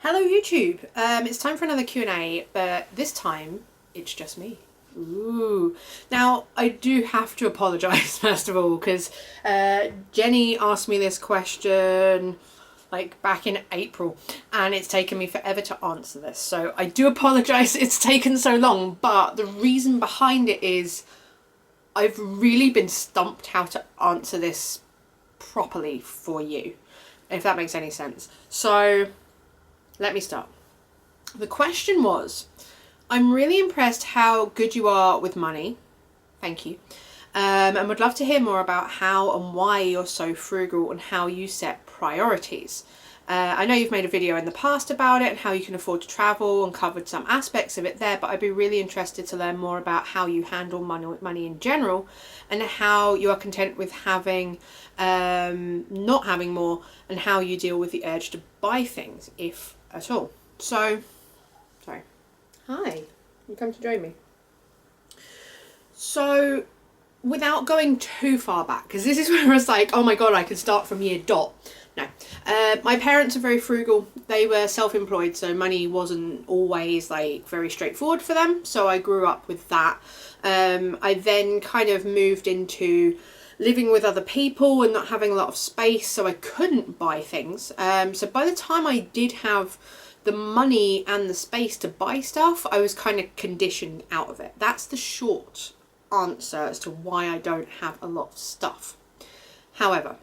Hello YouTube, it's time for another Q&A, but this time it's just me. Ooh. Now I do have to apologise first of all because Jenny asked me this question like back in April and it's taken me forever to answer this, so I do apologise it's taken so long, but the reason behind it is I've really been stumped how to answer this properly for you, if that makes any sense. So let me start. The question was, I'm really impressed how good you are with money. Thank you. And would love to hear more about how and why you're so frugal and how you set priorities. I know you've made a video in the past about it and how you can afford to travel and covered some aspects of it there, but I'd be really interested to learn more about how you handle money in general and how you are content with having, not having more, and how you deal with the urge to buy things, if at all. So, sorry. Hi, you come to join me. So, without going too far back, because this is where I was like, oh my god, I could start from year dot. No. My parents are very frugal. They were self-employed, so money wasn't always like very straightforward for them. So I grew up with that. I then kind of moved into living with other people and not having a lot of space, so I couldn't buy things. So by the time I did have the money and the space to buy stuff, I was kind of conditioned out of it. That's the short answer as to why I don't have a lot of stuff. However,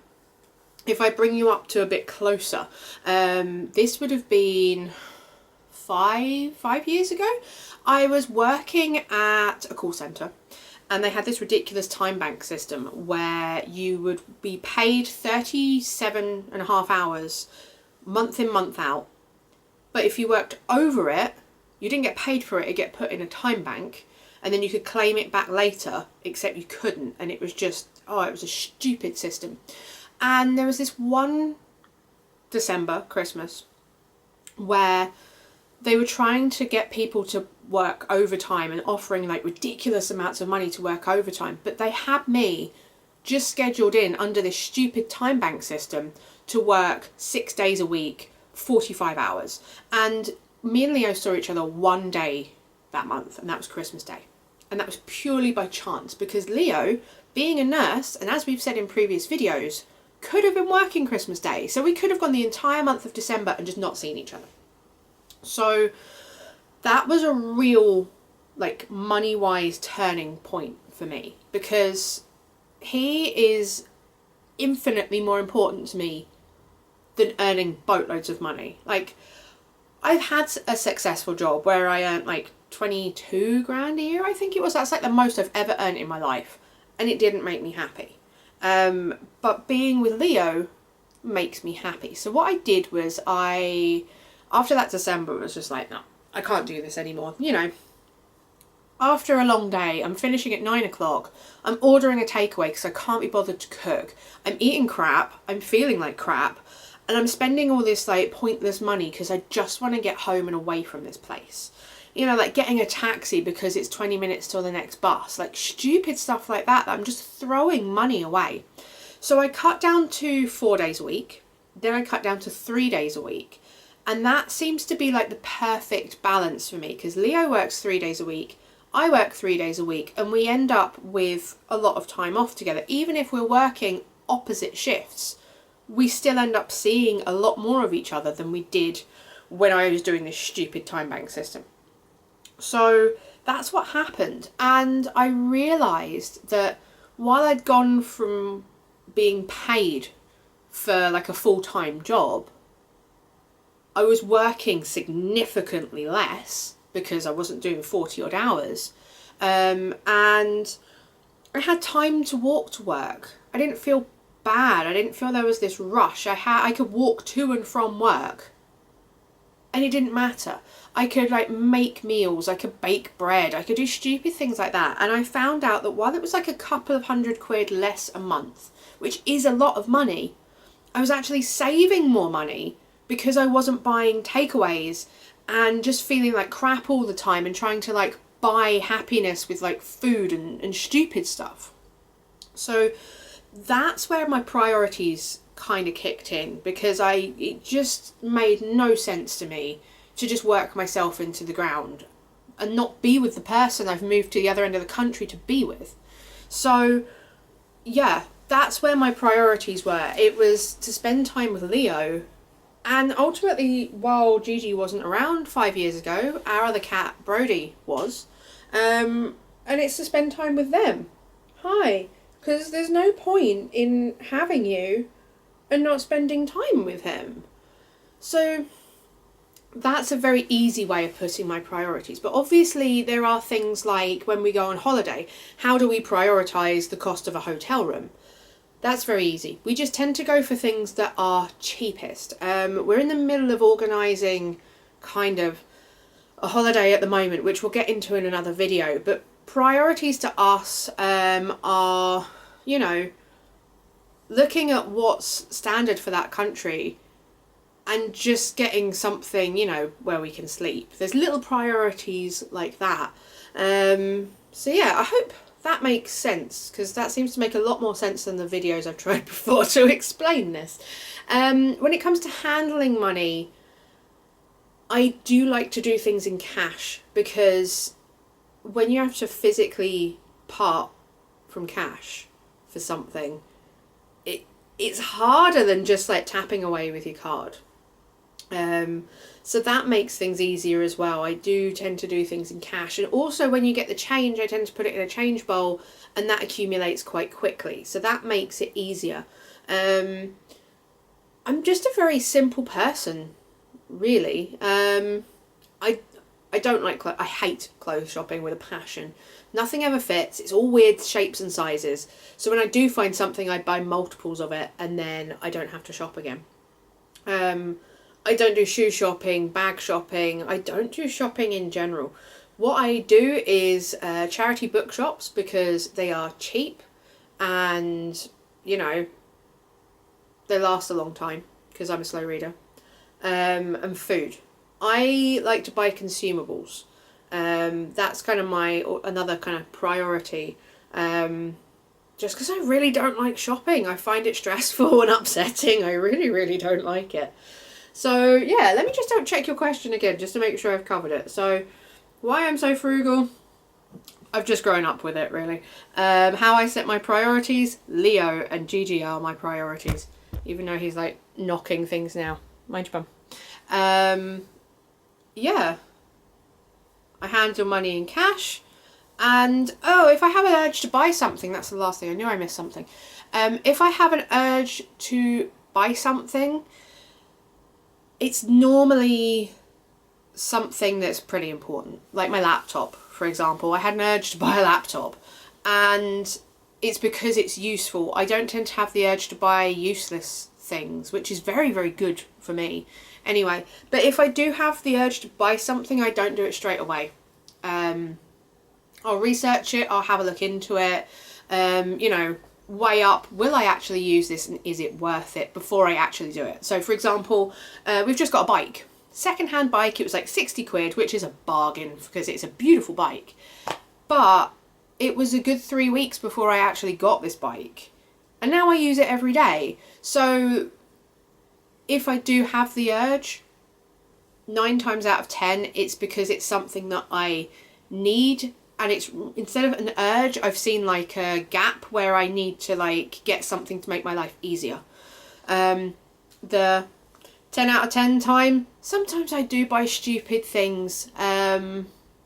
if I bring you up to a bit closer, this would have been five years ago. I was working at a call centre and they had this ridiculous time bank system where you would be paid 37.5 hours month in, month out. But if you worked over it, you didn't get paid for it, it'd get put in a time bank and then you could claim it back later, except you couldn't. And it was just, it was a stupid system. And there was this one December, Christmas, where they were trying to get people to work overtime and offering like ridiculous amounts of money to work overtime. But they had me just scheduled in under this stupid time bank system to work 6 days a week, 45 hours. And me and Leo saw each other one day that month, and that was Christmas Day. And that was purely by chance because Leo, being a nurse, and as we've said in previous videos, could have been working Christmas Day. So we could have gone the entire month of December and just not seen each other. So that was a real, like, money-wise turning point for me because he is infinitely more important to me than earning boatloads of money. Like, I've had a successful job where I earned like 22 grand a year, I think it was. That's like the most I've ever earned in my life. And it didn't make me happy. But being with Leo makes me happy. So what I did was after that December, was just like, no, I can't do this anymore. You know, after a long day, I'm finishing at 9 o'clock. I'm ordering a takeaway because I can't be bothered to cook. I'm eating crap. I'm feeling like crap. And I'm spending all this like pointless money because I just want to get home and away from this place. You know, like getting a taxi because it's 20 minutes till the next bus. Like stupid stuff like that I'm just throwing money away. So I cut down to 4 days a week. Then I cut down to 3 days a week. And that seems to be like the perfect balance for me because Leo works 3 days a week. I work 3 days a week. And we end up with a lot of time off together. Even if we're working opposite shifts, we still end up seeing a lot more of each other than we did when I was doing this stupid time bank system. So that's what happened. And I realised that while I'd gone from being paid for like a full-time job, I was working significantly less because I wasn't doing 40 odd hours. And I had time to walk to work. I didn't feel bad. I didn't feel there was this rush. I could walk to and from work and it didn't matter. I could like make meals, I could bake bread, I could do stupid things like that. And I found out that while it was like a couple of £100 less a month, which is a lot of money, I was actually saving more money because I wasn't buying takeaways and just feeling like crap all the time and trying to like buy happiness with like food and stupid stuff. So that's where my priorities kind of kicked in, because it just made no sense to me to just work myself into the ground and not be with the person I've moved to the other end of the country to be with. So yeah, that's where my priorities were. It was to spend time with Leo. And ultimately, while Gigi wasn't around 5 years ago, our other cat, Brody, was. And it's to spend time with them. Hi. Because there's no point in having you and not spending time with him. So that's a very easy way of putting my priorities. But obviously there are things like when we go on holiday, how do we prioritise the cost of a hotel room? That's very easy. We just tend to go for things that are cheapest. We're in the middle of organising kind of a holiday at the moment, which we'll get into in another video. But priorities to us are, you know, looking at what's standard for that country and just getting something, you know, where we can sleep. There's little priorities like that. So yeah, I hope that makes sense, because that seems to make a lot more sense than the videos I've tried before to explain this. When it comes to handling money, I do like to do things in cash, because when you have to physically part from cash for something, it's harder than just like tapping away with your card. So that makes things easier as well. I do tend to do things in cash, and also when you get the change, I tend to put it in a change bowl, and that accumulates quite quickly, so that makes it easier. I'm just a very simple person, really. I don't like I hate clothes shopping with a passion. Nothing ever fits. It's all weird shapes and sizes. So when I do find something, I buy multiples of it, and then I don't have to shop again. I don't do shoe shopping, bag shopping. I don't do shopping in general. What I do is charity bookshops, because they are cheap and, you know, they last a long time because I'm a slow reader. And food. I like to buy consumables. That's kind of another kind of priority. Just because I really don't like shopping. I find it stressful and upsetting. I really, really don't like it. So yeah, let me just check your question again, just to make sure I've covered it. So why I'm so frugal? I've just grown up with it, really. How I set my priorities? Leo and Gigi are my priorities. Even though he's like knocking things now. Mind your bum. Yeah. I handle money in cash. And, oh, if I have an urge to buy something, that's the last thing. I knew I missed something. If I have an urge to buy something, it's normally something that's pretty important. Like my laptop, for example. I had an urge to buy a laptop, and it's because it's useful. I don't tend to have the urge to buy useless things, which is very, very good for me. Anyway, but if I do have the urge to buy something, I don't do it straight away. I'll research it, I'll have a look into it, you know, weigh up, will I actually use this and is it worth it before I actually do it. So for example, we've just got a bike, second-hand bike. It was like 60 quid, which is a bargain because it's a beautiful bike. But it was a good 3 weeks before I actually got this bike. And now I use it every day. So if I do have the urge, 9 times out of 10, it's because it's something that I need. And it's, instead of an urge, I've seen like a gap where I need to like get something to make my life easier. The 10 out of 10 time, sometimes I do buy stupid things. I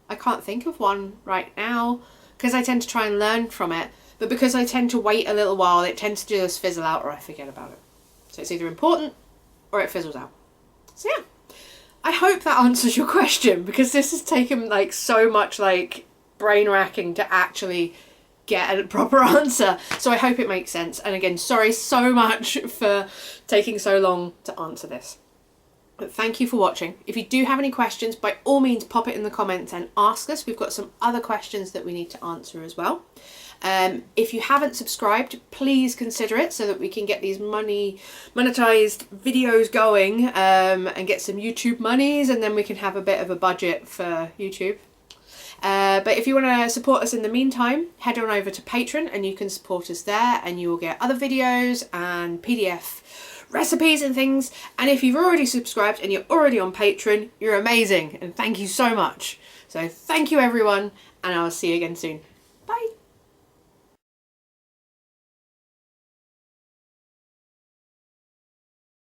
can't think of one right now because I tend to try and learn from it. But because I tend to wait a little while, it tends to just fizzle out or I forget about it. So it's either important or it fizzles out. So yeah, I hope that answers your question, because this has taken like so much like brain racking to actually get a proper answer. So I hope it makes sense. And again, sorry so much for taking so long to answer this. But thank you for watching. If you do have any questions, by all means pop it in the comments and ask us. We've got some other questions that we need to answer as well. If you haven't subscribed, please consider it so that we can get these monetized videos going, and get some YouTube monies, and then we can have a bit of a budget for YouTube. But if you want to support us in the meantime, head on over to Patreon and you can support us there, and you will get other videos and PDF recipes and things. And if you've already subscribed and you're already on Patreon, you're amazing, and thank you so much. So thank you everyone, and I'll see you again soon.